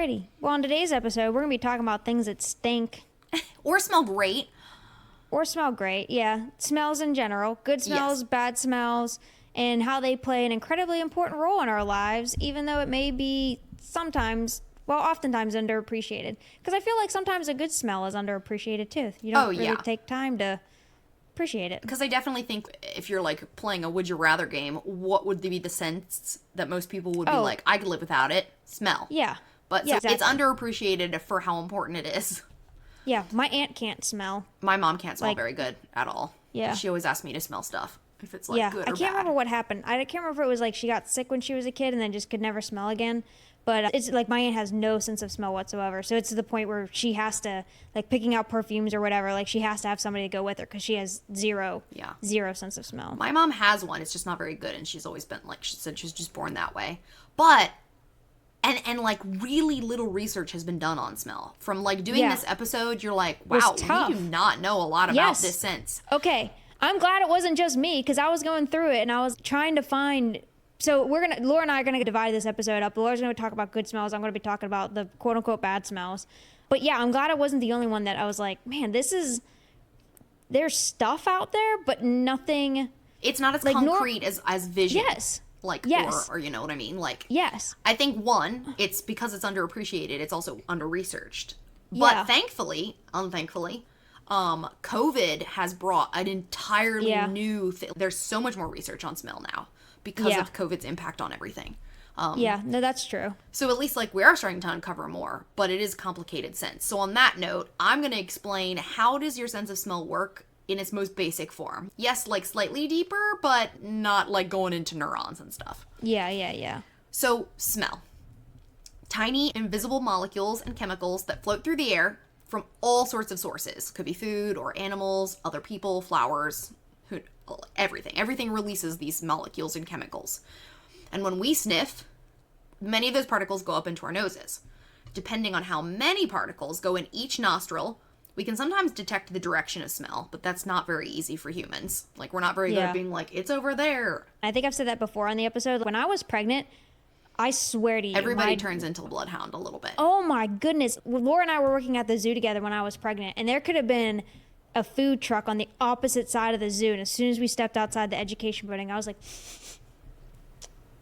Alrighty. Well, on today's episode, we're going to be talking about things that stink. Or smell great. Or smell great, yeah. Smells in general. Good smells, Yes. bad smells, and how they play an incredibly important role in our lives, even though it may be oftentimes underappreciated. Because I feel like sometimes a good smell is underappreciated, too. You don't really take time to appreciate it. Because I definitely think if you're, like, playing a would you rather game, what would be the sense that most people would be like, I could live without it? Smell. Yeah. But yeah, so exactly. It's underappreciated for how important it is. Yeah, my aunt can't smell. My mom can't smell very good at all. Yeah. She always asks me to smell stuff, if it's, like, good or bad. I can't remember what happened. I can't remember if it was, like, she got sick when she was a kid and then just could never smell again. But it's, like, my aunt has no sense of smell whatsoever. So it's to the point where she has to, like, picking out perfumes or whatever, like, she has to have somebody to go with her because she has zero sense of smell. My mom has one. It's just not very good, and she's always been, like, she said she's just born that way. But... And like, really little research has been done on smell. From, like, doing this episode, you're like, wow, we do not know a lot about this sense. Okay. I'm glad it wasn't just me, because I was going through it, and I was trying to find... So Laura and I are going to divide this episode up. Laura's going to talk about good smells. I'm going to be talking about the quote-unquote bad smells. But yeah, I'm glad I wasn't the only one that I was like, man, there's stuff out there, but nothing... It's not as, like, concrete as vision. Yes. Like, or you know what I mean? Like, yes. I think, one, it's because it's underappreciated, it's also under-researched. But unthankfully, COVID has brought an entirely new thing. There's so much more research on smell now because of COVID's impact on everything. No, that's true. So at least, like, we are starting to uncover more, but it is a complicated sense. So on that note, I'm going to explain how does your sense of smell work in its most basic form. Yes, like, slightly deeper, but not, like, going into neurons and stuff. Yeah. So, smell. Tiny, invisible molecules and chemicals that float through the air from all sorts of sources. Could be food or animals, other people, flowers, everything. Everything releases these molecules and chemicals. And when we sniff, many of those particles go up into our noses. Depending on how many particles go in each nostril, we can sometimes detect the direction of smell, but that's not very easy for humans. Like, we're not very good at being like, it's over there. I think I've said that before on the episode. When I was pregnant, I swear to you. Everybody turns into a bloodhound a little bit. Oh my goodness. Laura and I were working at the zoo together when I was pregnant, and there could have been a food truck on the opposite side of the zoo, and as soon as we stepped outside the education building, I was like,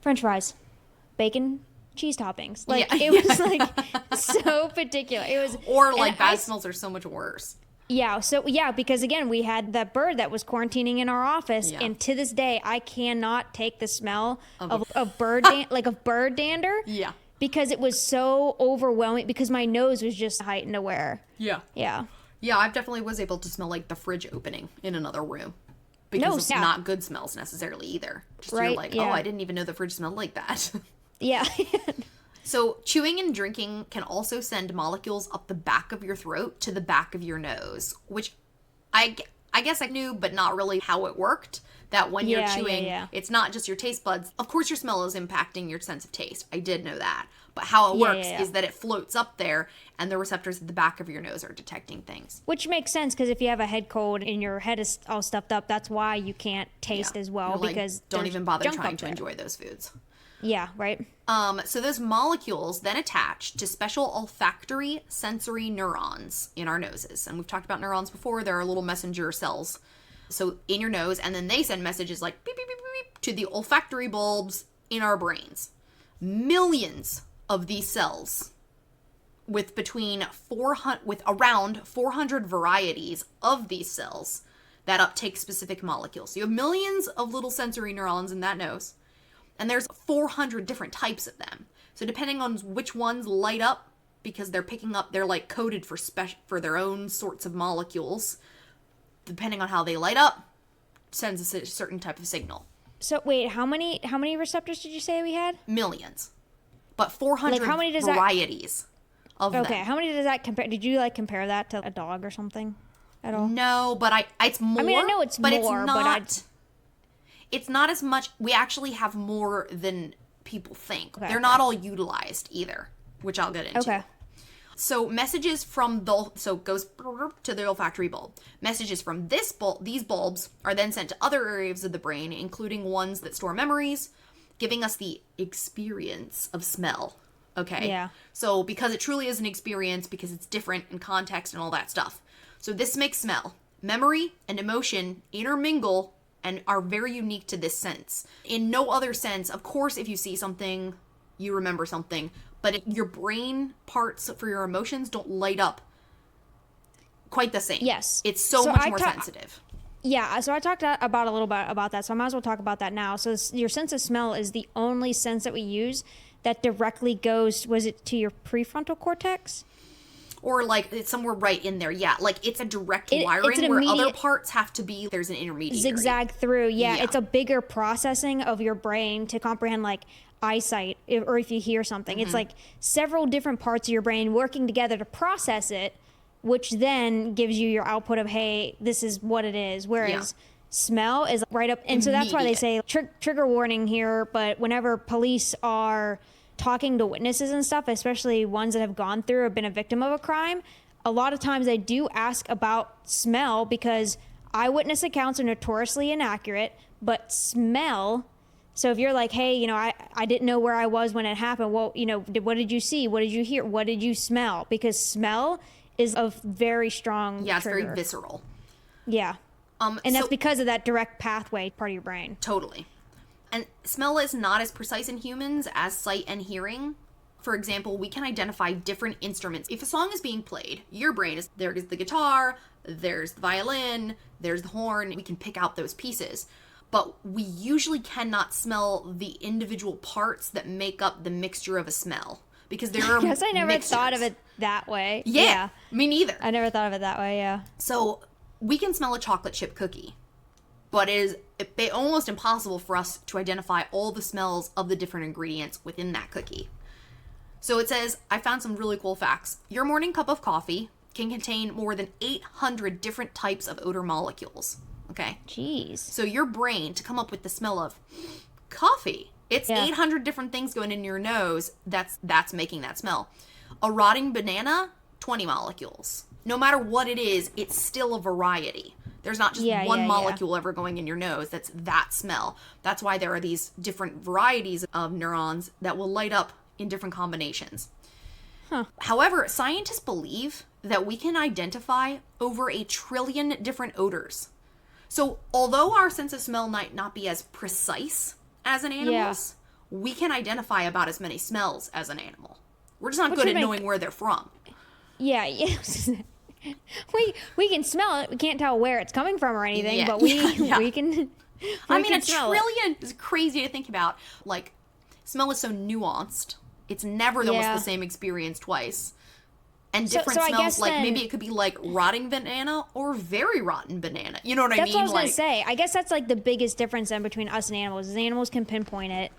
French fries, bacon, cheese toppings. Like, it was like so particular. It was, or like bad smells are so much worse. Yeah. So because again, we had that bird that was quarantining in our office, and to this day, I cannot take the smell of bird bird dander. Yeah. Because it was so overwhelming. Because my nose was just heightened aware. Yeah. Yeah. Yeah, I definitely was able to smell like the fridge opening in another room. Because it's not good smells necessarily either. Just you're like, oh, I didn't even know the fridge smelled like that. Yeah. So chewing and drinking can also send molecules up the back of your throat to the back of your nose, which I guess I knew, but not really how it worked. That when you're chewing, it's not just your taste buds. Of course, your smell is impacting your sense of taste. I did know that. But how it works is that it floats up there, and the receptors at the back of your nose are detecting things. Which makes sense, because if you have a head cold and your head is all stuffed up, that's why you can't taste as well. You're because like, don't even bother trying to enjoy those foods. Yeah, right. So those molecules then attach to special olfactory sensory neurons in our noses. And we've talked about neurons before. There are little messenger cells. So in your nose, and then they send messages like beep, beep, beep, beep, beep to the olfactory bulbs in our brains. Millions of these cells with around 400 varieties of these cells that uptake specific molecules. So you have millions of little sensory neurons in that nose. And there's 400 different types of them. So depending on which ones light up, because they're like coded for their own sorts of molecules. Depending on how they light up, sends a certain type of signal. So wait, how many receptors did you say we had? Millions, but 400 varieties of them. Okay, how many does that compare? Did you compare that to a dog or something at all? No, but it's more. I mean, I know it's but more, it's not. It's not as much. We actually have more than people think. Okay, They're not all utilized either, which I'll get into. Okay. So messages from goes to the olfactory bulb. Messages from these bulbs are then sent to other areas of the brain, including ones that store memories, giving us the experience of smell Okay? Yeah. So because it truly is an experience, because it's different in context and all that stuff. So this makes smell. Memory and emotion intermingle and are very unique to this sense. In no other sense, of course, if you see something, you remember something, but your brain parts for your emotions don't light up quite the same. Yes. It's so much more sensitive. Yeah, so I talked about a little bit about that, so I might as well talk about that now. So your sense of smell is the only sense that we use that directly goes, was it to your prefrontal cortex? Or like it's somewhere right in there. Yeah, like it's a direct wiring where other parts have to be, there's an intermediary. Zigzag through. Yeah, it's a bigger processing of your brain to comprehend like eyesight or if you hear something. It's like several different parts of your brain working together to process it, which then gives you your output of, hey, this is what it is. Whereas smell is right up. And so that's why they say trigger warning here. But whenever police are talking to witnesses and stuff, especially ones that have gone through or been a victim of a crime, a lot of times they do ask about smell because eyewitness accounts are notoriously inaccurate, but smell. So if you're like, hey, you know, I didn't know where I was when it happened. Well, you know, what did you see? What did you hear? What did you smell? Because smell is a very strong it's trigger. very visceral. Yeah. And that's because of that direct pathway part of your brain. Totally. And smell is not as precise in humans as sight and hearing. For example, we can identify different instruments. If a song is being played, your brain is, there is the guitar, there's the violin, there's the horn. We can pick out those pieces. But we usually cannot smell the individual parts that make up the mixture of a smell. Because there are I guess I never thought of it that way. Yeah, me neither. I never thought of it that way, yeah. So we can smell a chocolate chip cookie, but it is almost impossible for us to identify all the smells of the different ingredients within that cookie. So it says, I found some really cool facts. Your morning cup of coffee can contain more than 800 different types of odor molecules. Okay? Jeez. So your brain, to come up with the smell of coffee, it's 800 different things going in your nose that's making that smell. A rotting banana, 20 molecules. No matter what it is, it's still a variety. There's not just one molecule ever going in your nose that's that smell. That's why there are these different varieties of neurons that will light up in different combinations. Huh. However, scientists believe that we can identify over 1 trillion different odors. So although our sense of smell might not be as precise as an animal's, we can identify about as many smells as an animal. We're just not good at knowing where they're from. Yeah. we can smell it. We can't tell where it's coming from or anything, but we can. I mean, 1 trillion is crazy to think about. Like, smell is so nuanced. It's never almost the same experience twice. And different smells, like maybe it could be like rotting banana or very rotten banana. You know what I mean? That's what I was going to say. I guess that's like the biggest difference then between us and animals is animals can pinpoint it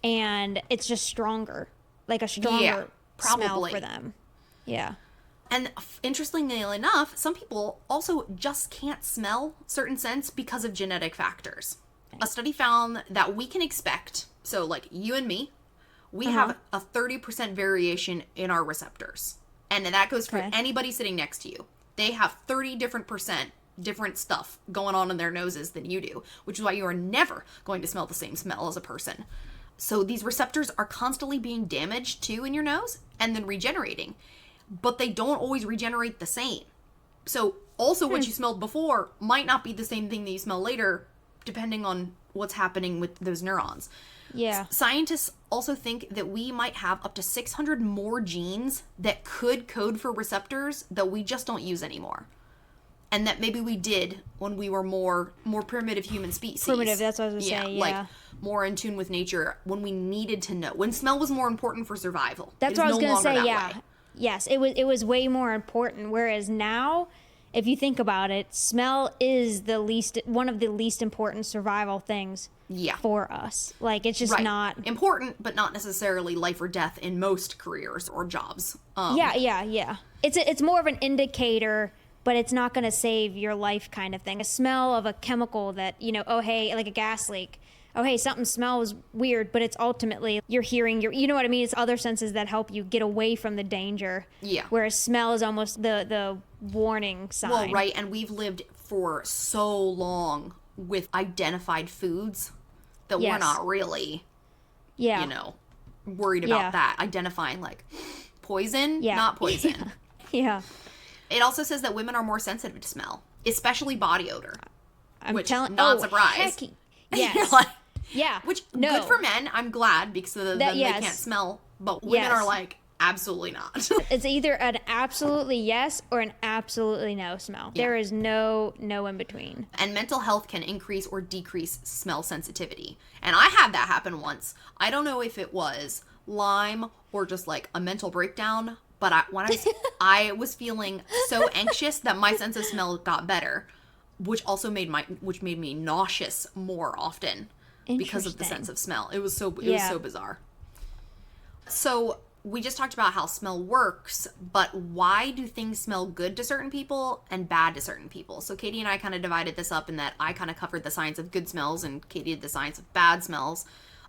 and it's just stronger. Like a stronger smell for them. Yeah. And interestingly enough, some people also just can't smell certain scents because of genetic factors. A study found that we can expect, so like you and me, we have a 30% variation in our receptors. And that goes for anybody sitting next to you. They have 30% different stuff going on in their noses than you do, which is why you are never going to smell the same smell as a person. So these receptors are constantly being damaged too in your nose and then regenerating. But they don't always regenerate the same. So also what you smelled before might not be the same thing that you smell later, depending on what's happening with those neurons. Yeah. Scientists also think that we might have up to 600 more genes that could code for receptors that we just don't use anymore. And that maybe we did when we were more primitive human species. Primitive, that's what I was going to say, like more in tune with nature, when we needed to know. When smell was more important for survival. That's what I was going to say, yeah. Yes, it was way more important, whereas now, if you think about it, smell is one of the least important survival things for us. Like, it's just not important, but not necessarily life or death in most careers or jobs. Yeah. It's more of an indicator, but it's not going to save your life kind of thing. A smell of a chemical that, oh hey, like a gas leak. Oh hey, something smells weird, but it's ultimately you're hearing you know what I mean? It's other senses that help you get away from the danger. Yeah. Whereas smell is almost the warning sign. Well, right, and we've lived for so long with identified foods that we're not really, worried about that, identifying like poison, not poison. Yeah. It also says that women are more sensitive to smell, especially body odor. Not surprised. Yes. You're like, yeah. Which, good for men. I'm glad, because then they can't smell. But women are like, absolutely not. It's either an absolutely yes or an absolutely no smell. Yeah. There is no in between. And mental health can increase or decrease smell sensitivity. And I had that happen once. I don't know if it was Lyme or just like a mental breakdown, but I was feeling so anxious that my sense of smell got better, which also made me nauseous more often because of the sense of smell. It was so bizarre. So we just talked about how smell works, but why do things smell good to certain people and bad to certain people? So Katy and I kind of divided this up in that I kind of covered the science of good smells and Katy did the science of bad smells.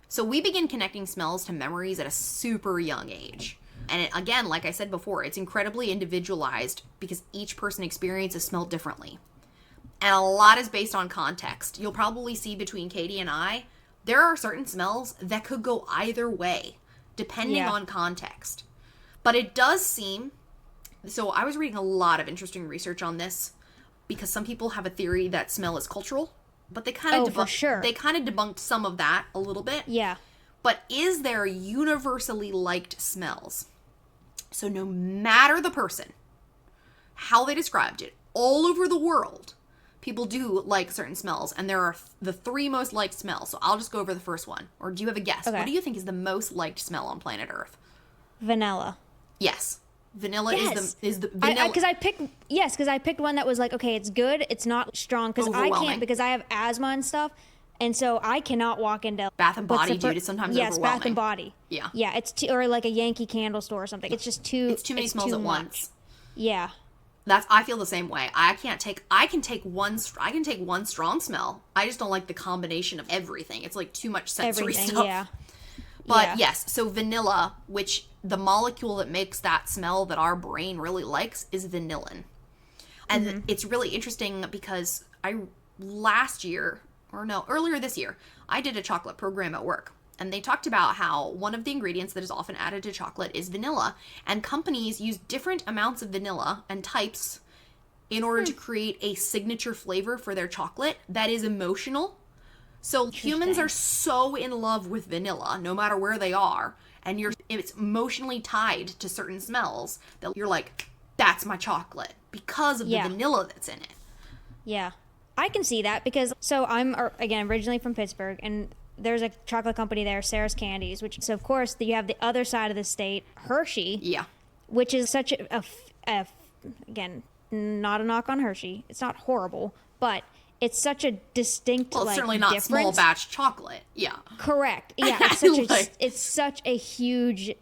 So we begin connecting smells to memories at a super young age. And again, like I said before, it's incredibly individualized because each person experiences smell differently. And a lot is based on context. You'll probably see between Katy and I, there are certain smells that could go either way, depending on context. But it does seem, so I was reading a lot of interesting research on this, because some people have a theory that smell is cultural, but they kind of debunked some of that a little bit. Yeah. But is there universally liked smells? So no matter the person, how they described it, all over the world, people do like certain smells, and there are the 3 most liked smells. So I'll just go over the first one. Or do you have a guess? Okay. What do you think is the most liked smell on planet Earth? Vanilla. Yes. Vanilla is the vanilla. Because I picked one that was like, okay, it's good, it's not strong, because I can't, because I have asthma and stuff, and so I cannot walk into Bath and Body, dude. It's sometimes overwhelming. Yes, Bath and Body. Yeah. Yeah, it's or like a Yankee Candle store or something. It's just too. It's too many smells at once. Yeah. I feel the same way. I can take one strong smell. I just don't like the combination of everything. It's like too much sensory stuff. Yeah. But yes, so vanilla, which the molecule that makes that smell that our brain really likes is vanillin. And it's really interesting because earlier this year, I did a chocolate program at work. And they talked about how one of the ingredients that is often added to chocolate is vanilla. And companies use different amounts of vanilla and types in order to create a signature flavor for their chocolate that is emotional. So humans are so in love with vanilla, no matter where they are. And it's emotionally tied to certain smells that you're like, that's my chocolate, because of the vanilla that's in it. Yeah. I can see that because, so I'm, again, originally from Pittsburgh, and there's a chocolate company there, Sarah's Candies, so of course you have the other side of the state, Hershey. Yeah. Which is such again, not a knock on Hershey. It's not horrible, but it's such a distinct, it's certainly not difference. Small batch chocolate. Yeah. Correct. Yeah. It's such a huge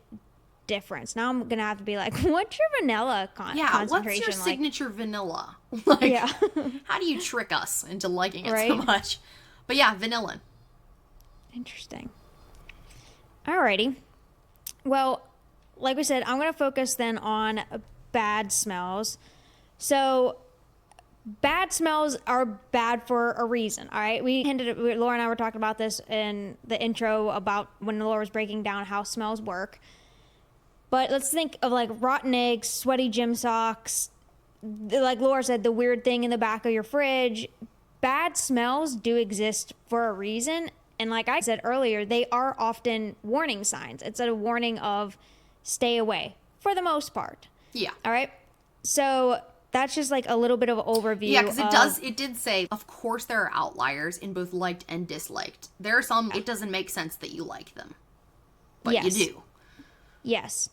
difference. Now I'm going to have to be like, what's your vanilla concentration what's your signature vanilla? How do you trick us into liking it so much? But yeah, vanillin. Interesting. Alrighty. Well, like we said, I'm going to focus then on bad smells. So, bad smells are bad for a reason, all right? Laura and I were talking about this in the intro about when Laura was breaking down how smells work. But let's think of like rotten eggs, sweaty gym socks, like Laura said, the weird thing in the back of your fridge. Bad smells do exist for a reason. And like I said earlier, they are often warning signs. It's a warning of stay away for the most part. Yeah. All right. So that's just like a little bit of an overview. Yeah, because it did say, of course, there are outliers in both liked and disliked. There are some, it doesn't make sense that you like them. But you do. Yes.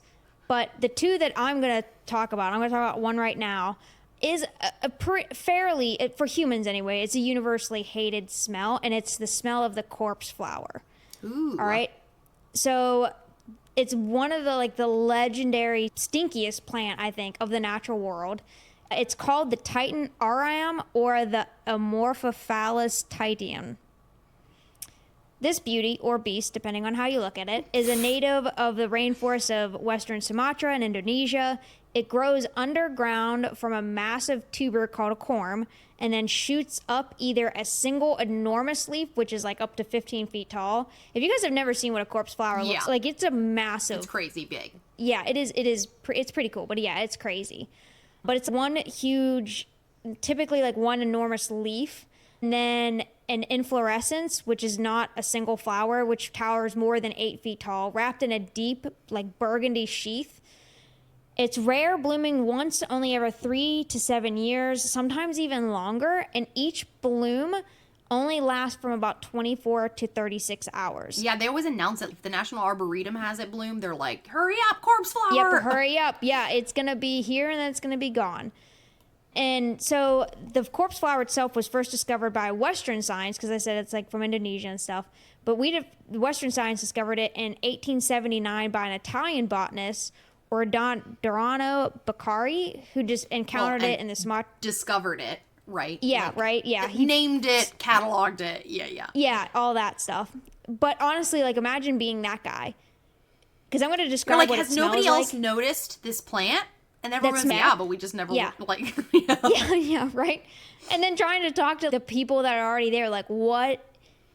But the 2 that I'm going to talk about one right now, is fairly, for humans anyway, it's a universally hated smell, and it's the smell of the corpse flower. Ooh. All right? So it's one of the legendary stinkiest plant, I think, of the natural world. It's called the Titan aram or the Amorphophallus titian. This beauty, or beast, depending on how you look at it, is a native of the rainforests of Western Sumatra and Indonesia. It grows underground from a massive tuber called a corm, and then shoots up either a single enormous leaf, which is like up to 15 feet tall. If you guys have never seen what a corpse flower looks like, it's a massive. It's crazy big. Yeah, it is. It's pretty cool, but yeah, it's crazy. But it's one huge, typically like one enormous leaf, and then an inflorescence, which is not a single flower, which towers more than 8 feet tall, wrapped in a deep, like burgundy sheath. It's rare, blooming once only every 3 to 7 years, sometimes even longer, and each bloom only lasts from about 24 to 36 hours. Yeah, they always announce it. If the National Arboretum has it bloom, they're like, hurry up, corpse flower! Yep, hurry up. Yeah, it's going to be here and then it's going to be gone. And so the corpse flower itself was first discovered by Western science, because I said it's like from Indonesia and stuff. But Western science discovered it in 1879 by an Italian botanist, Dorano Beccari, who just encountered it in the Sumatra. Discovered it, right? Yeah, like, right? Yeah. He named it, cataloged it. Yeah. Yeah, all that stuff. But honestly, like, imagine being that guy. Because I'm going to describe like, what it has smells nobody else like. noticed this plant? And everyone's but we just never like. Yeah, right. And then trying to talk to the people that are already there, like, what?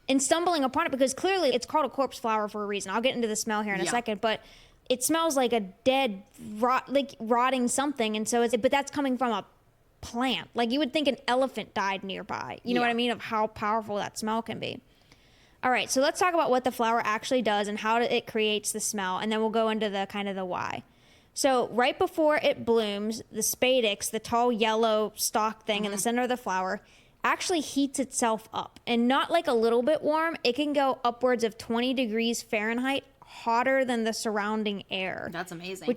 And stumbling upon it, because clearly it's called a corpse flower for a reason. I'll get into the smell here in a second, but it smells like a dead, rotting something. And so but that's coming from a plant. Like, you would think an elephant died nearby. You know what I mean? Of how powerful that smell can be. All right, so let's talk about what the flower actually does and how it creates the smell. And then we'll go into the kind of the why. So right before it blooms, the spadix, the tall yellow stalk thing in the center of the flower, actually heats itself up. And not like a little bit warm. It can go upwards of 20 degrees Fahrenheit, hotter than the surrounding air. That's amazing.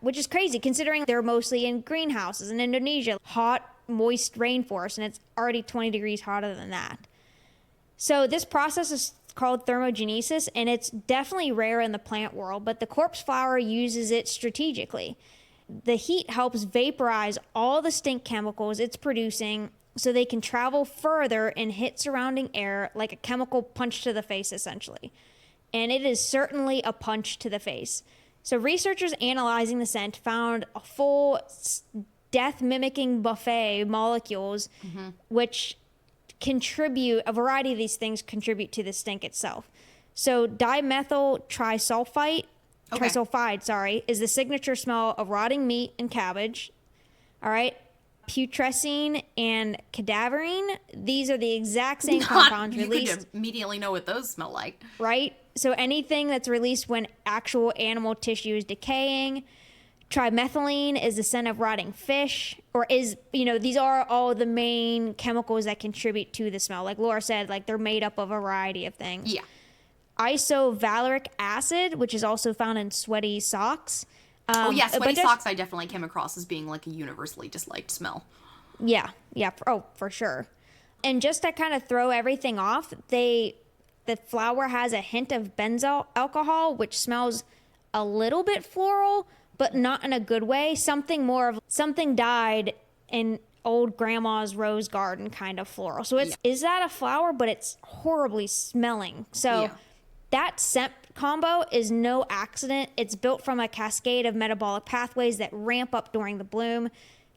Which is crazy, considering they're mostly in greenhouses in Indonesia, hot, moist rainforest, and it's already 20 degrees hotter than that. So this process is called thermogenesis, and it's definitely rare in the plant world, but the corpse flower uses it strategically. The heat helps vaporize all the stink chemicals it's producing so they can travel further and hit surrounding air like a chemical punch to the face, essentially. And it is certainly a punch to the face. So researchers analyzing the scent found a full death-mimicking buffet molecules, which a variety of these things contribute to the stink itself. So dimethyl trisulfide, is the signature smell of rotting meat and cabbage. All right. Putrescine and cadaverine, these are the exact same compounds released. You could immediately know what those smell like. Right? So anything that's released when actual animal tissue is decaying. Trimethylene is the scent of rotting fish, these are all the main chemicals that contribute to the smell. Like Laura said, like they're made up of a variety of things. Yeah. Isovaleric acid, which is also found in sweaty socks. Sweaty socks I definitely came across as being like a universally disliked smell. Yeah, for sure. And just to kind of throw everything off, the flower has a hint of benzyl alcohol, which smells a little bit floral, but not in a good way. Something died in old grandma's rose garden kind of floral. So is that a flower? But it's horribly smelling. So that scent combo is no accident. It's built from a cascade of metabolic pathways that ramp up during the bloom.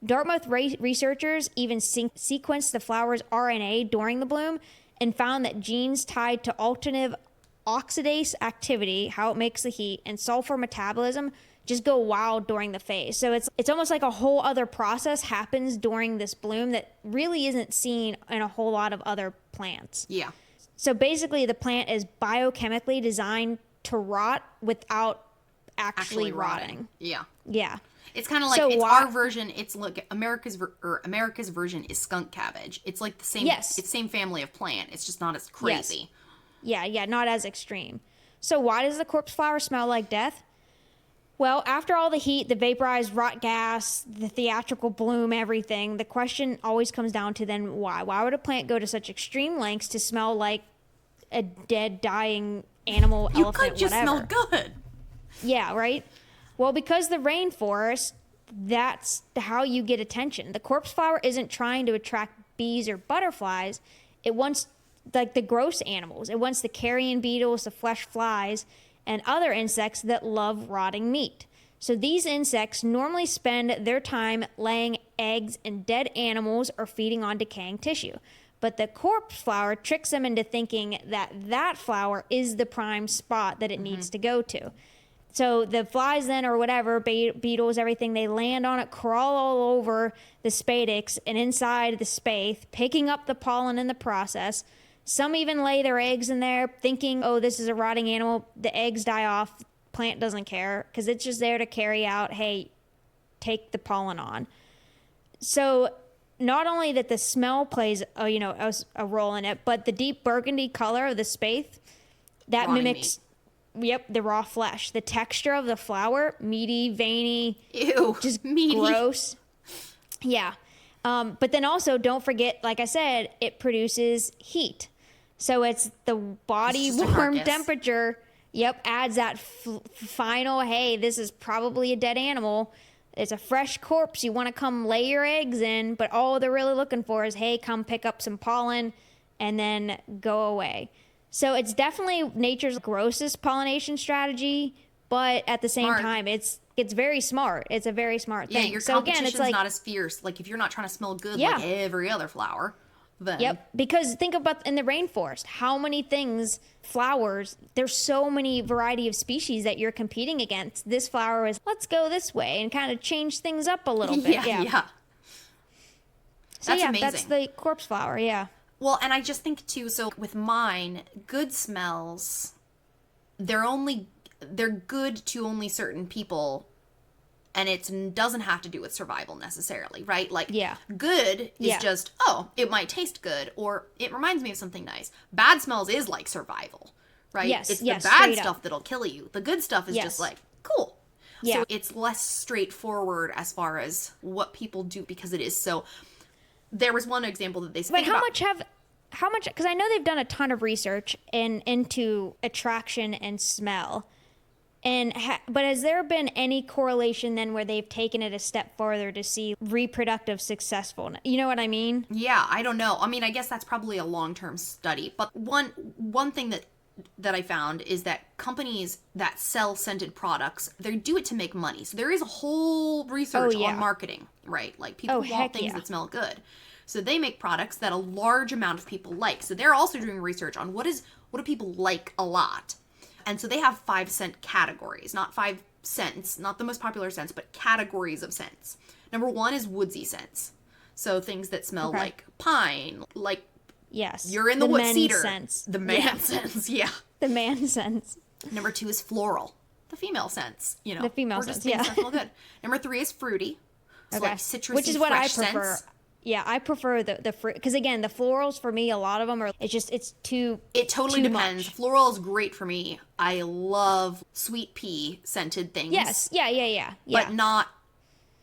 Dartmouth researchers even sequenced the flower's RNA during the bloom and found that genes tied to alternative oxidase activity, how it makes the heat, and sulfur metabolism just go wild during the phase. So it's almost like a whole other process happens during this bloom that really isn't seen in a whole lot of other plants. Yeah. So basically the plant is biochemically designed to rot without actually rotting. Yeah. Yeah. It's kind of like our version. It's America's version is skunk cabbage. It's like the same. Yes. It's same family of plant. It's just not as crazy. Yes. Yeah, not as extreme. So why does the corpse flower smell like death? Well, after all the heat, the vaporized rot gas, the theatrical bloom, everything, the question always comes down to then why? Why would a plant go to such extreme lengths to smell like a dead, dying animal, elephant, whatever? You could just smell good. Yeah, right? Well, because the rainforest, that's how you get attention. The corpse flower isn't trying to attract bees or butterflies. It wants like the gross animals. It wants the carrion beetles, the flesh flies, and other insects that love rotting meat. So these insects normally spend their time laying eggs in dead animals or feeding on decaying tissue. But the corpse flower tricks them into thinking that that flower is the prime spot that it needs to go to. So the flies then, or whatever, beetles, everything, they land on it, crawl all over the spadix and inside the spathe, picking up the pollen in the process. Some even lay their eggs in there thinking, oh, this is a rotting animal. The eggs die off. Plant doesn't care because it's just there to carry out, hey, take the pollen on. So not only that the smell plays a role in it, but the deep burgundy color of the spathe, that Rotting mimics the raw flesh. The texture of the flower, meaty, veiny, Ew, just meaty. gross. Yeah. But then also don't forget, like I said, it produces heat. So it's the body It's just a warm carcass. temperature. Adds that final, hey, this is probably a dead animal. It's a fresh corpse you want to come lay your eggs in, but all they're really looking for is, hey, come pick up some pollen and then go away. So it's definitely nature's grossest pollination strategy, but at the same time, it's very smart. It's a very smart thing. Yeah, your so competition's again, it's like, not as fierce. Like if you're not trying to smell good like every other flower, then because think about in the rainforest, how many things, flowers, there's so many variety of species that you're competing against. This flower is, let's go this way and kind of change things up a little bit. Yeah. So That's amazing. That's the corpse flower, Well, and I just think too, so with mine, good smells, they're good to only certain people, and it doesn't have to do with survival necessarily, right? Like, good is just, oh, it might taste good, or it reminds me of something nice. Bad smells is like survival, right? It's the bad stuff that'll kill you. The good stuff is just like, cool. So it's less straightforward as far as what people do, because it is so. There was one example that they speak about. How much, because I know they've done a ton of research into attraction and smell. But has there been any correlation then where they've taken it a step further to see reproductive successfulness? You know what I mean? Yeah, I don't know. I mean, I guess that's probably a long-term study. But one thing that I found is that companies that sell scented products, they do it to make money. So there is a whole research on marketing, right? Like people want things that smell good. So they make products that a large amount of people like. So they're also doing research on what do people like a lot. And so they have 5 scent categories, not 5 scents, not the most popular scents, but categories of scents. Number 1 is woodsy scents. So things that smell like pine, like you're in the wood, cedar. Scents. The man scents, The man scents. Number 2 is floral, the female scents. The female scents, things that smell good. Number 3 is fruity, so like citrusy, which is what I prefer. Scents. Yeah, I prefer the fruit, because again, the florals for me, a lot of them are, it's too. It totally too depends. much. Floral is great for me. I love sweet pea scented things. Yes, yeah. But not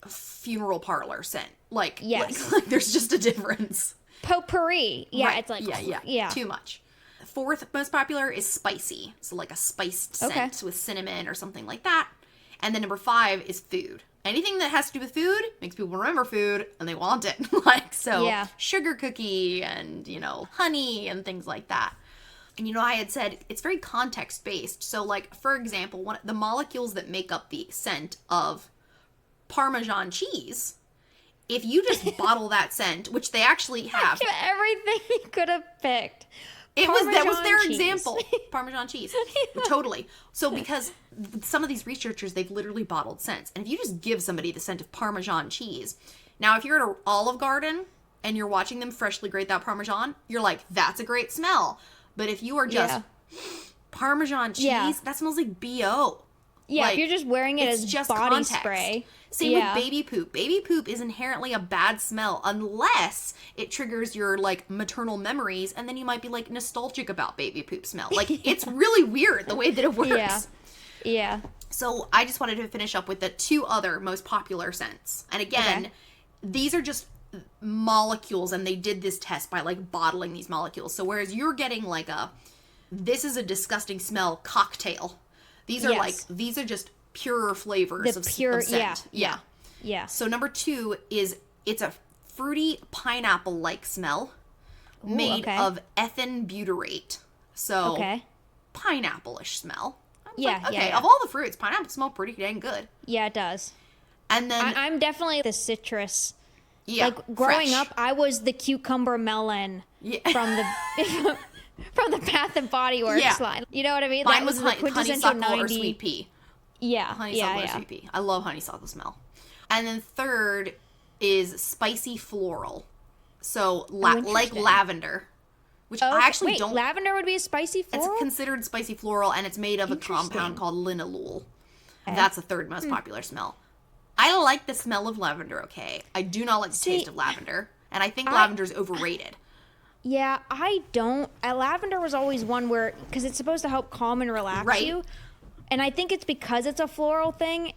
funeral parlor scent. Like there's just a difference. Potpourri. Yeah, right. It's like yeah. Too much. 4th most popular is spicy, so like a spiced scent with cinnamon or something like that. And then number 5 is food. Anything that has to do with food makes people remember food and they want it. Sugar cookie and, honey and things like that. And, I had said it's very context based. So like, for example, the molecules that make up the scent of Parmesan cheese, if you just bottle that scent, which they actually have. Everything you could have picked. That was their example. Parmesan cheese. Totally. So because some of these researchers, they've literally bottled scents. And if you just give somebody the scent of Parmesan cheese, now if you're at an Olive Garden and you're watching them freshly grate that Parmesan, you're like, that's a great smell. But if you are just Parmesan cheese, that smells like BO. Yeah, if you're just wearing it as just body spray. Same with baby poop. Baby poop is inherently a bad smell unless it triggers your maternal memories, and then you might be nostalgic about baby poop smell. It's really weird the way that it works. Yeah. So I just wanted to finish up with the 2 other most popular scents. And again, these are just molecules, and they did this test by bottling these molecules. So whereas you're getting this is a disgusting smell cocktail. These are just pure flavors of scent. Yeah. So number 2 is, it's a fruity pineapple-like smell. made of ethyl butyrate. So, pineapple-ish smell. Of all the fruits, pineapple smell pretty dang good. Yeah, it does. And then I'm definitely the citrus. Yeah, like growing up, I was the cucumber melon from the from the Bath and Body Works line. You know what I mean? Mine that was the quintessential honeysuckle 90... or sweet pea. Yeah, honeysuckle or sweet pea. I love honeysuckle smell. And then third is spicy floral. So like lavender. Which I actually don't... lavender would be a spicy floral? It's considered spicy floral, and it's made of a compound called linalool. Okay. That's the third most popular smell. I like the smell of lavender, okay? I do not like the taste of lavender, and I think lavender's overrated. Yeah, I don't. Lavender was always one where... Because it's supposed to help calm and relax you. And I think it's because it's a floral thing.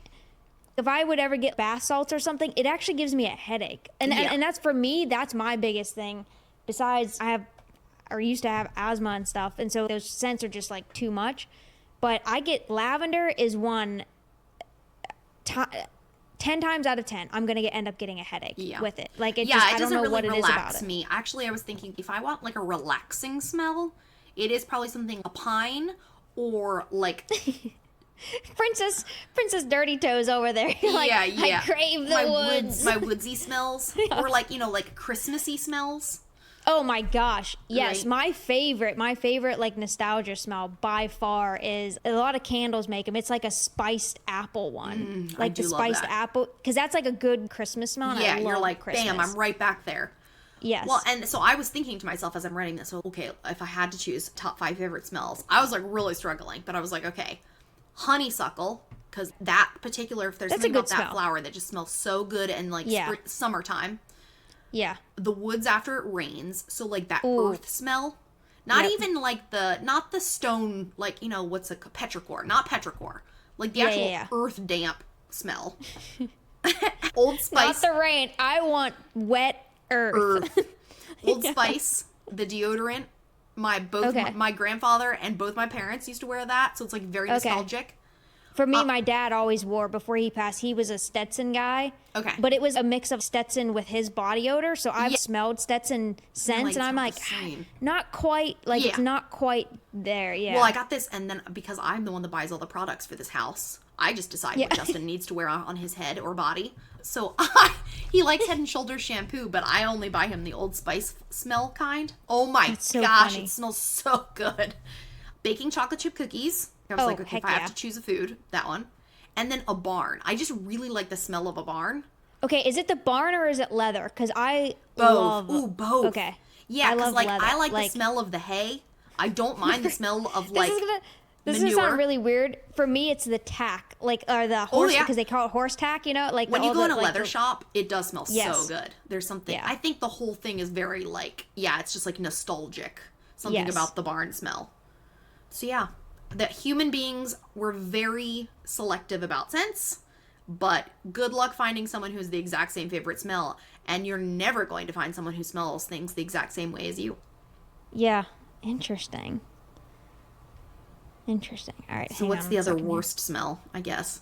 If I would ever get bath salts or something, it actually gives me a headache. And that's, for me, that's my biggest thing. Besides, used to have asthma and stuff, and so those scents are just like too much. But I get lavender is one 10 times out of 10 I'm gonna end up getting a headache with it. Like it just, I don't know what it is about it. Me. Actually, I was thinking if I want like a relaxing smell, it is probably something a pine or like Princess Dirty Toes over there. Like, I crave the woods. My woodsy smells, or like like Christmassy smells. Oh my gosh. Yes. Right? My favorite like nostalgia smell by far is a lot of candles make them. It's like a spiced apple one. Like the spiced apple. Because that's like a good Christmas smell. And I love you're like, Christmas. bam, I'm right back there. Yes. Well, and so I was thinking to myself as I'm writing this, okay, if I had to choose top 5 favorite smells, I was like really struggling. But I was like, okay, honeysuckle. Because that particular, if there's something about that flower that just smells so good and like summertime. Yeah. The woods after it rains. So like that earth smell. Not even like not the stone, like, what's a petrichor. Not petrichor. Like the actual earth damp smell. Old Spice. Not the rain. I want wet earth. Old Spice, the deodorant. My grandfather and both my parents used to wear that. So it's like very nostalgic. For me, my dad always wore, before he passed, he was a Stetson guy. Okay. But it was a mix of Stetson with his body odor. So I've smelled Stetson scents, and I'm like, not quite, like, it's not quite there. Yeah. Well, I got this, and then because I'm the one that buys all the products for this house, I just decide what Justin needs to wear on his head or body. So he likes Head and Shoulders shampoo, but I only buy him the Old Spice smell kind. Oh my gosh, it smells so good. Baking chocolate chip cookies. I was like, okay, if I have to choose a food, that one. And then a barn. I just really like the smell of a barn. Okay, is it the barn or is it leather? Because I love... Ooh, both. Okay. Yeah, because I like the smell of the hay. I don't mind the smell of, like, This is going to sound really weird. For me, it's the tack. Like, or the horse, because they call it horse tack, Like when you go in a leather shop, it does smell so good. There's something... I think the whole thing is very, like... Yeah, it's just, like, nostalgic. Something about the barn smell. So, yeah. That human beings were very selective about scents, but good luck finding someone who's the exact same favorite smell, and you're never going to find someone who smells things the exact same way as you. Yeah, interesting. All right. So what's the other worst smell, I guess?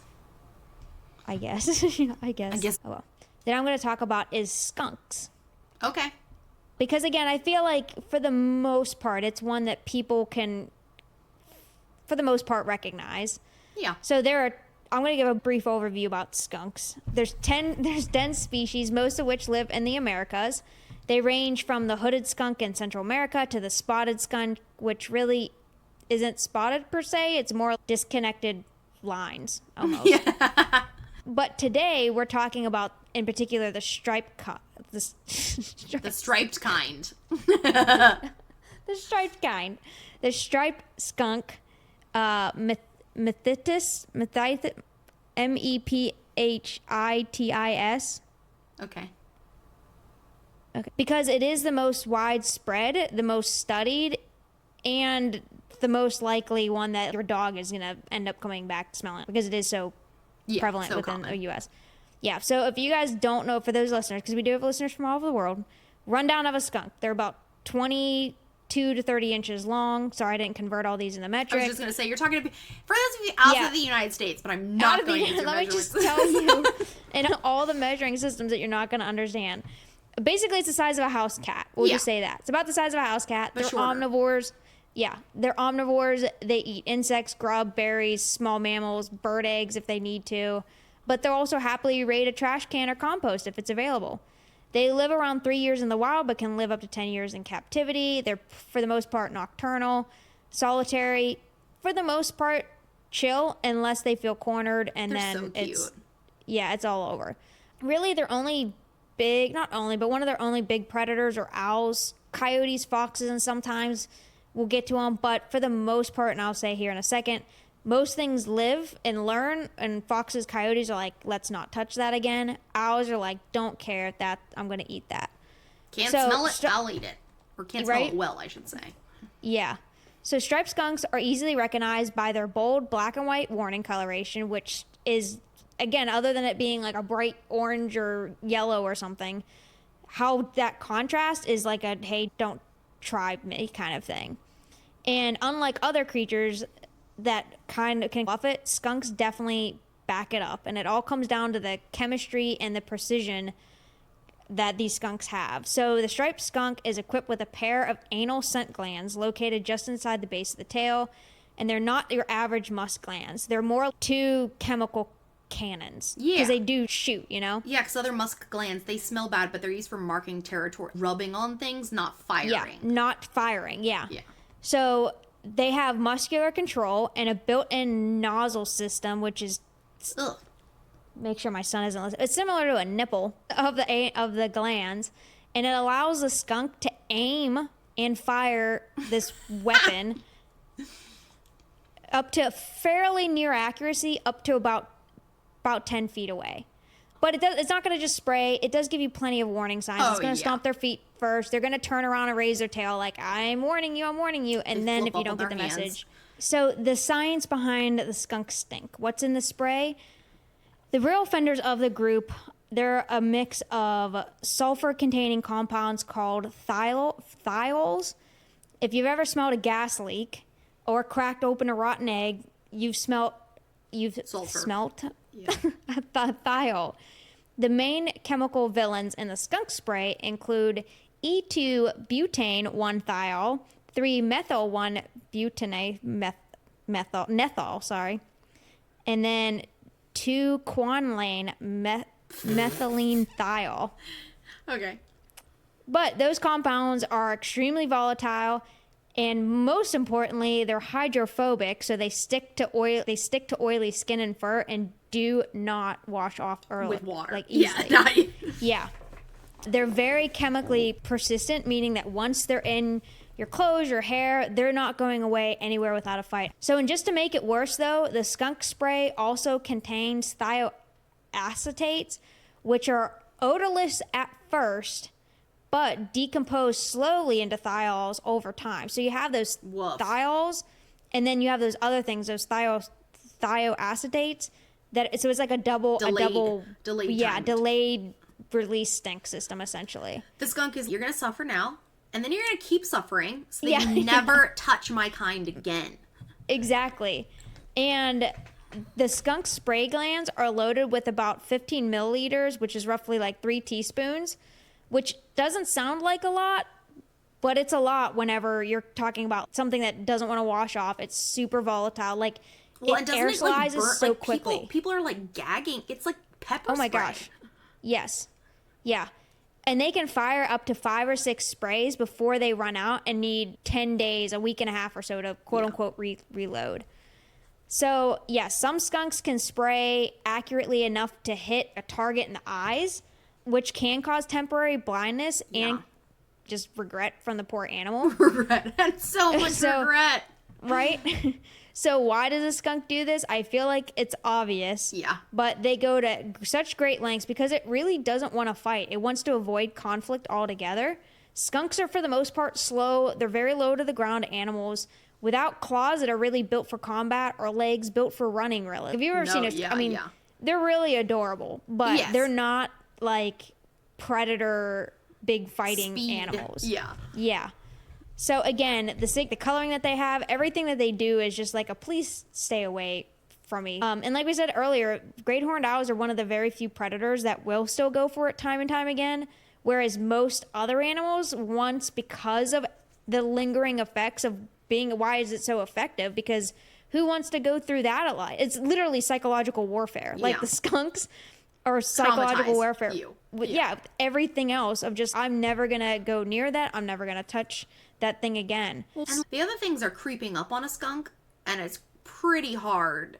I guess. Oh, well. Then I'm going to talk about is skunks. Okay. Because again, I feel like for the most part, it's one that people can, for the most part, recognize. Yeah. So I'm going to give a brief overview about skunks. There's 10 species, most of which live in the Americas. They range from the hooded skunk in Central America to the spotted skunk, which really isn't spotted per se. It's more disconnected lines almost. Yeah. But today we're talking about, in particular, the striped the striped kind. The striped kind. The striped skunk. Mephitis, Mephitis. Okay. Because it is the most widespread, the most studied, and the most likely one that your dog is going to end up coming back smelling, because it is so prevalent within the U.S. Yeah, so if you guys don't know, for those listeners, because we do have listeners from all over the world, rundown of a skunk. They're about 22 to 30 inches long. Sorry, I didn't convert all these into metric. I was just going to say, you're talking to, for those of you outside of the United States, but I'm not going to use your Let me just tell you, in all the measuring systems that you're not going to understand, Basically, it's the size of a house cat. We'll Yeah. just say that. It's about the size of a house cat. But They're shorter. omnivores. Yeah, they're omnivores. They eat insects, grub, berries, small mammals, bird eggs if they need to. But they'll also happily raid a trash can or compost if it's available. They live around 3 years in the wild, but can live up to 10 years in captivity. They're, for the most part, nocturnal, solitary, for the most part, chill, unless they feel cornered, and They're then so it's, cute. yeah, it's all over. Really, they're only big, not only, but one of their only big predators are owls, coyotes, foxes, and sometimes we'll get to them. But for the most part, and I'll say here in a second, most things live and learn, and foxes, coyotes are like, let's not touch that again. Owls are like, don't care that I'm going to eat that. Can't So, smell it, I'll eat it. Or can't smell Right? it well, I should say. Yeah. So striped skunks are easily recognized by their bold black and white warning coloration, which is, again, other than it being like a bright orange or yellow or something, how that contrast is like a, hey, don't try me kind of thing. And unlike other creatures that kind of can bluff it, skunks definitely back it up. And it all comes down to the chemistry and the precision that these skunks have. So the striped skunk is equipped with a pair of anal scent glands located just inside the base of the tail, and they're not your average musk glands. They're more two chemical cannons. Yeah. Because they do shoot, you know? Yeah, because other musk glands, they smell bad, but they're used for marking territory, rubbing on things, not firing. Yeah, not firing, yeah. Yeah. So they have muscular control and a built-in nozzle system, which is, Ugh. make sure my son isn't listening. It's similar to a nipple of the glands, and it allows the skunk to aim and fire this weapon up to fairly near accuracy, up to about 10 feet away. But it's not going to just spray. It does give you plenty of warning signs. Oh, It's going to yeah. stomp their feet first. They're going to turn around and raise their tail like, I'm warning you. And They then flip if you up don't with get the their hands. message. So the science behind the skunk stink. What's in the spray? The real offenders of the group, they're a mix of sulfur-containing compounds called thiols. If you've ever smelled a gas leak or cracked open a rotten egg, you've Sulfur. smelt Yeah. thiol. The main chemical villains in the skunk spray include E2-butane 1-thiol, 3-methyl 1-butane methyl, sorry, and then 2-quanylane methylene thiol. Okay. But those compounds are extremely volatile, and most importantly, they're hydrophobic, so they stick to oily skin and fur, and do not wash off early With water. like Yeah, easily. not, Yeah. They're very chemically persistent, meaning that once they're in your clothes, your hair, they're not going away anywhere without a fight. So, and just to make it worse though, the skunk spray also contains thioacetates, which are odorless at first, but decompose slowly into thiols over time. So you have those Woof. thiols, and then you have those other things, those thioacetates. So it's like a double, Delayed yeah, timed. delayed release stink system essentially. The skunk is, you're going to suffer now, and then you're going to keep suffering, so that Yeah. you never touch my kind again. Exactly. And the skunk spray glands are loaded with about 15 milliliters, which is roughly like 3 teaspoons, which doesn't sound like a lot, but it's a lot whenever you're talking about something that doesn't want to wash off. It's super volatile. Like, Well, it and doesn't it like aerosolizes burn, so like quickly. people are like gagging. It's like pepper Oh my spray. gosh. Yes. Yeah. And they can fire up to 5 or 6 sprays before they run out and need 10 days, a week and a half or so to quote unquote reload. So, yeah, some skunks can spray accurately enough to hit a target in the eyes, which can cause temporary blindness and just regret from the poor animal. Regret. And so much So- regret. Right? So why does a skunk do this? I feel like it's obvious. Yeah. But they go to such great lengths because it really doesn't want to fight. It wants to avoid conflict altogether. Skunks are for the most part slow. They're very low to the ground animals without claws that are really built for combat or legs built for running, really. Have you ever No, seen yeah, I mean, yeah. they're really adorable, but Yes. they're not like predator big fighting Speed. animals. Yeah. Yeah. So again, the coloring that they have, everything that they do is just like a please stay away from me. And like we said earlier, great horned owls are one of the very few predators that will still go for it time and time again. Whereas most other animals, once, because of the lingering effects of being, why is it so effective? Because who wants to go through that a lot? It's literally psychological warfare. Like the skunks are psychological warfare. Yeah, everything else of just, I'm never going to go near that. I'm never going to touch that thing again. And the other things are creeping up on a skunk, and it's pretty hard.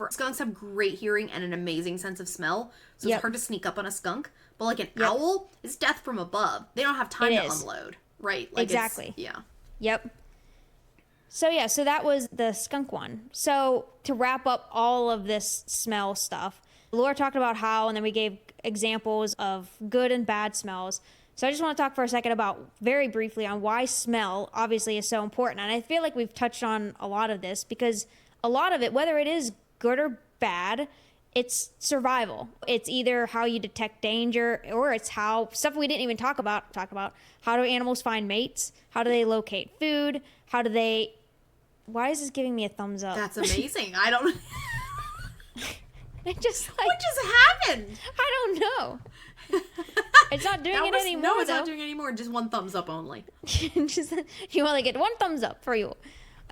Skunks have great hearing and an amazing sense of smell, so it's hard to sneak up on a skunk. But like an owl, it's death from above. They don't have time to unload, right? Like exactly. Yep. So that was the skunk one. So to wrap up all of this smell stuff, Laura talked about how, and then we gave examples of good and bad smells. So I just want to talk for a second about, very briefly, on why smell obviously is so important. And I feel like we've touched on a lot of this, because a lot of it, whether it is good or bad, it's survival. It's either how you detect danger, or it's how, stuff we didn't even talk about, how do animals find mates? How do they locate food? How do they, why is this giving me a thumbs up? That's amazing. I don't It just like, what just happened? I don't know. It's not doing it anymore. No, it's not doing it anymore. Just one thumbs up only. Just, you only get one thumbs up for you.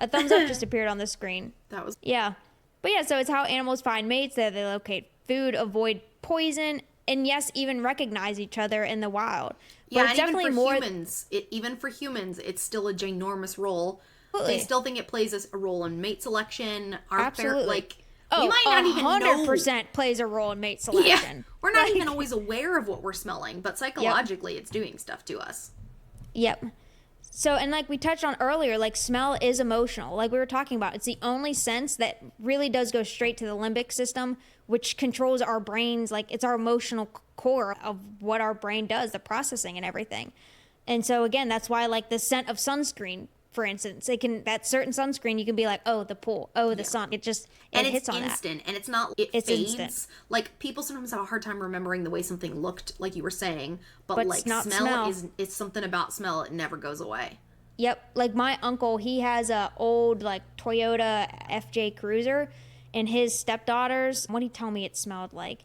A thumbs up just appeared on the screen. That was But yeah, so it's how animals find mates, that they locate food, avoid poison, and yes, even recognize each other in the wild. But it's definitely even for more humans. Even for humans, it's still a ginormous role. Absolutely. They still think it plays a role in mate selection. Absolutely. We might not even know. 100% plays a role in mate selection. Yeah, we're not even always aware of what we're smelling, but psychologically, it's doing stuff to us. Yep. So, and like we touched on earlier, like smell is emotional. Like we were talking about, it's the only sense that really does go straight to the limbic system, which controls our brains. Like it's our emotional core of what our brain does, the processing and everything. And so again, that's why like the scent of sunscreen, for instance, that certain sunscreen, you can be like, oh, the pool, oh, the sun. It just, and hits it's on instant, that. And it's not, it's fades. Instant. Like people sometimes have a hard time remembering the way something looked, like you were saying, but like smell it's something about smell. It never goes away. Yep. Like my uncle, he has a old like Toyota FJ Cruiser, and his stepdaughters, what did he tell me it smelled like?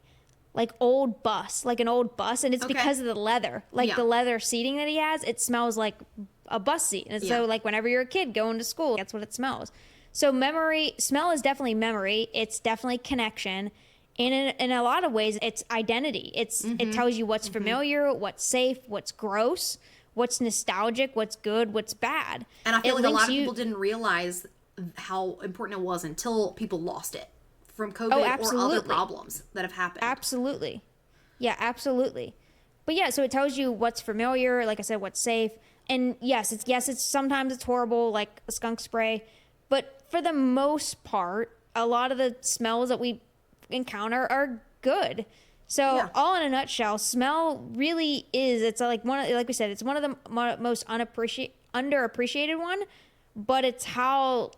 Like old bus, like an old bus. And it's because of the leather, like the leather seating that he has, it smells like a bus seat. And so like whenever you're a kid going to school, that's what it smells. So smell is definitely memory. It's definitely connection. And in a lot of ways, it's identity. It tells you what's familiar, what's safe, what's gross, what's nostalgic, what's good, what's bad. And I feel like a lot of people didn't realize how important it was until people lost it from COVID or other problems that have happened. Absolutely. Yeah, absolutely. But yeah, so it tells you what's familiar, like I said, what's safe. And yes, it's sometimes it's horrible, like a skunk spray. But for the most part, a lot of the smells that we encounter are good. So all in a nutshell, smell really is, it's like like we said, it's one of the most underappreciated one, but it's how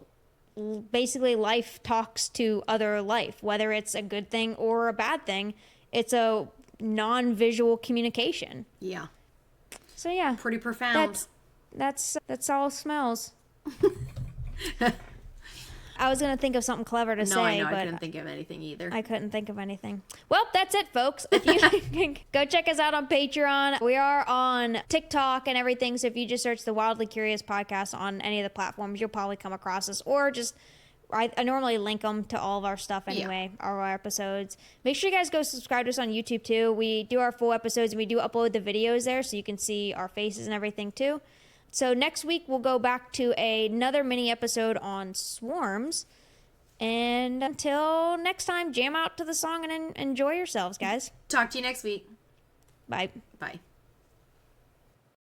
basically life talks to other life, whether it's a good thing or a bad thing. It's a non-visual communication. Yeah. So yeah. Pretty profound. That's all smells. I was going to think of something clever to say, but I couldn't think of anything either. I couldn't think of anything. Well, that's it, folks. If you go check us out on Patreon. We are on TikTok and everything. So if you just search the Wildly Curious Podcast on any of the platforms, you'll probably come across us. Or just, I normally link them to all of our stuff anyway, all our episodes. Make sure you guys go subscribe to us on YouTube too. We do our full episodes and we do upload the videos there so you can see our faces and everything too. So next week, we'll go back to another mini episode on swarms. And until next time, jam out to the song and enjoy yourselves, guys. Talk to you next week. Bye. Bye.